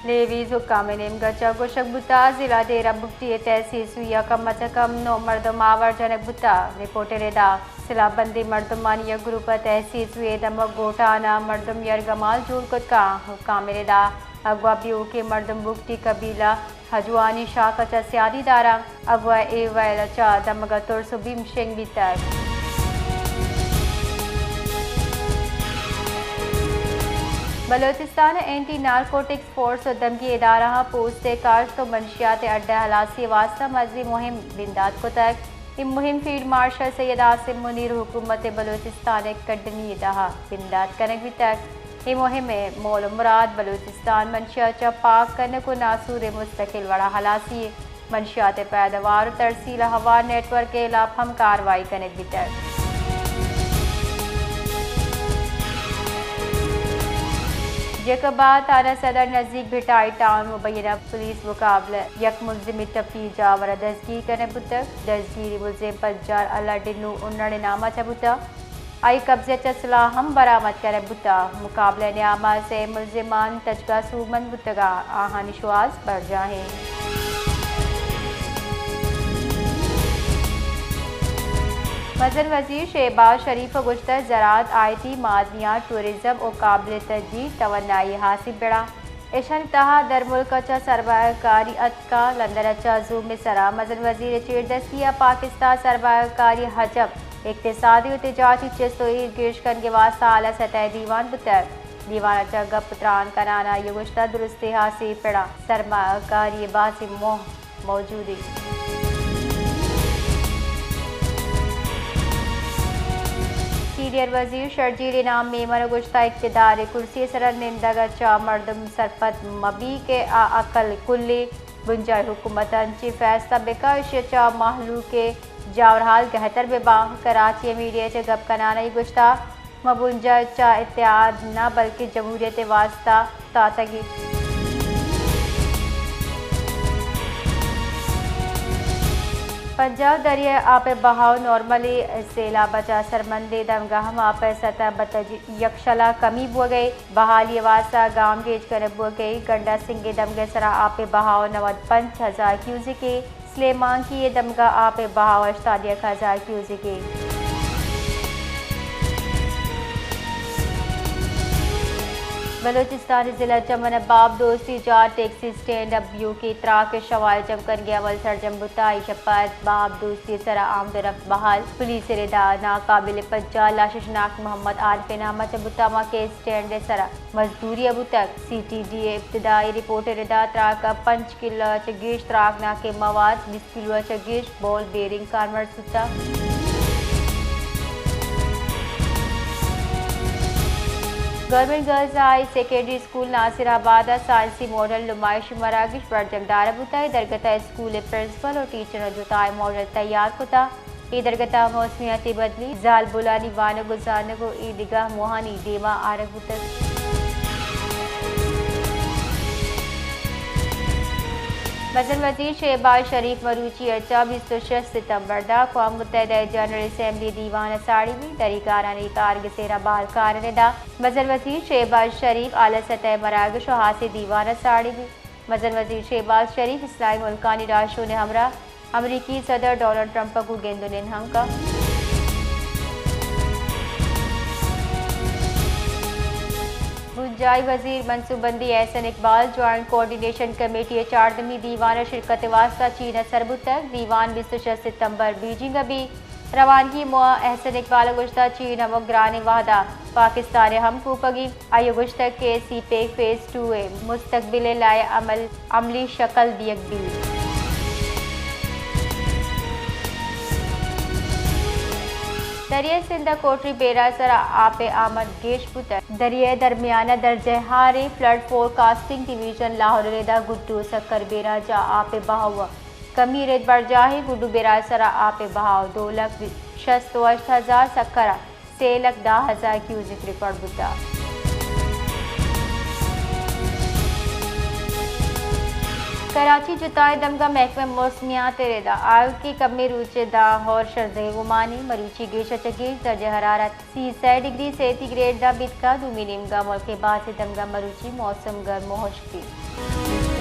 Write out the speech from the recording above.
Levies हुक्काम गचा गोशक बुता जिला डेरा बुकटी तहसीस हुई कम नो मर्दम आवर जनक बुता रिपोर्टरेदा सिलाबंदी मर्दमानिया ग्रुप तहसीस हुए दम गोटाना मर्दम यरगमाल जुड़कुत का हुक्कामेदा अगवा बियो के मर्दम बुकटी कबीला हजवानी शाह कचा सियादी दारा अगवा ए वैलचा दमगा तुरसुबीम शेंग बितर बलोचिस्तान एंटी नारकोटिक्स फोर्स और दमकी इदारा पोस्ट कार्ज तो मंशियात अड्डा हलासी वास्ता मजरी मुहिम बिंदात को तक इन मुहिम फील्ड मार्शल सैयद आसिम मुनीर हुकूमत बलोचिस्तान कड्डनी दहा बिंदात कनक भी तक ये मुहिम मोल मुराद बलोचिस्तान मंशियात पाक करने को नासूर मुस्तकिल वड़ा हलासी मंशियात पैदावार तरसील हवा नेटवर्क के खिलाफ हम कार्रवाई कनक भी तक जकबात थाना सदर नज़दीक भिटाई टाउन मुबैना पुलिस मुकाबले यक मुलजिम टपी जावर दजगी करने पुतक दजगीरी मुलजिम पज्जार अल्लाह डिन्नू उन्नड़े नामा चबुता आई कब्जे चसला हम बरामद करे बुता मुकाबले न्यामा से मुलजिमान तजगा सूमन बुतगा आहानी शुआज बढ़ जाए मजर वजीर शहबाज शरीफ गुश्तर ज़राअत आयती मादनियात टूरिज़म और काबिल तरजीह तवन्नाई हासिल बड़ा इशन तहा दर मुल्क चा सरमायाकारी अतका लंदर चा जूम में सरा मजर वजीर चेरदस्तिया पाकिस्तान सरमायाकारी हजब इक्तिसादी और तिजारती चस्तोई गिरशकन के वास्ता आला सतह दीवान बुतर दीवान चा गप त्रान कराना ये गुश्तर दुरुस्ती हासिल पड़ा सरमायाकारी बासी मोह मौजूदी सीनियर वजीर शर्जील इनाम मेमन गुश्ता इक़्तिदार कुर्सी सर निंदगा मर्दम सरपत मबी के अकल कुल्ली गुंजाई हुकूमत अंची फैसला बेकाश चा महलू के जावरहाल गहतर बेबाह कराची मीडिया से गप कनाना गुश्ता मबुंजा चा इत्तेहाद न बल्कि जमहूरियत वास्ता तातगी पंजाब दरिया आप बहाव नॉर्मली सेला बचा सरमंदे दमगाह आप सतह बतज यक्षला कमी बो गई बहाली वासा गांव गेज कर बो गई गंडा सिंगे दमगे सरा आप बहाव 95,000 क्यूजिक स्लेमान की ये दमगा आप बहाव 48,000 क्यूजिक बलोचिस्तान जिला चमन बाब दोस्ती जार टैक्सी स्टैंड अब यू की इतरा के शवाल जमकर गया अवल सरजम बुताई शपात बाब दोस्ती सरा आमद रफ्त बहाल पुलिस रेदा नाकाबिल पज्जा लाशनाक मोहम्मद आरिफ नामा चबुतामा के स्टैंड सरा मजदूरी अबू तक CTD इब्तदाई रिपोर्ट रेदा त्राक 5 किलो चगीश त्राक ना के मवाद 20 किलो चगीश बॉल बेरिंग कारमर सुता government girls high secondary school Nasirabad साइंसी मॉडल नुमाइश मरागिश पर जगदार बुताई दरगता स्कूल प्रिंसिपल और टीचर जुताई मॉडल तैयार कुता ई दरगता मौसमियाती बदली जाल बुलानी वान गुजारने को ईदगाह मोहानी देवा आरग बुतर मजन वजीर शहबाज शरीफ मरूची अर्चा 26 सितंबर दा कौम मुत्तहिदा जनरल असम्बली दीवान साड़ी में दरीकारानी कारग सेरा बाल कारदा मजन वजीर शहबाज शरीफ आला सतह मरागश और हासिल दीवान साड़ी में मजन वजीर शहबाज शरीफ इस्लामी मुल्कानी राशो ने हमरा अमरीकी सदर डोनाल्ड ट्रंप को गेंदुन हंका गुंजाई वजीर मनसूबबंदी Ahsan Iqbal joint coordination committee चारदमी दीवान शिरकत वास्ता चीन सरबुत तक दीवान 26 सितंबर बीजिंग अभी रवानगी मुआ एहसन इकबाल गुश्ता चीन अवग्रानी वादा पाकिस्तान हम कूपगी आयो गुश्ता के CPEC फेज 2 मुस्तकबिल लाए अमली शक्ल दियक दी दरिया सिंध कोटरी बेरा सर आप आमद गेश पुतर दरिया दरमियाना दर्जे हारे फ्लड फोरकास्टिंग डिवीजन लाहौर रेदा गुड्डू सक्कर बेरा जा आप बहाव कमी रेत बढ़ जाए गुड्डू बेरा सर आप बहाव 2,66,000 सक्करा 6,10,000 क्यूजिक रिकॉर्ड बुता कराची जुताई दमगा महकमे मौसमियात रेदा आग की कमी रूचे दा और शर्जे गुमानी मरीची गेशचगी दर्ज हरारत 30 डिग्री सेंटीग्रेड दा बितका दूमी निमगा मुल्क बाद दमगा मरूची मौसम गर्म होशकी।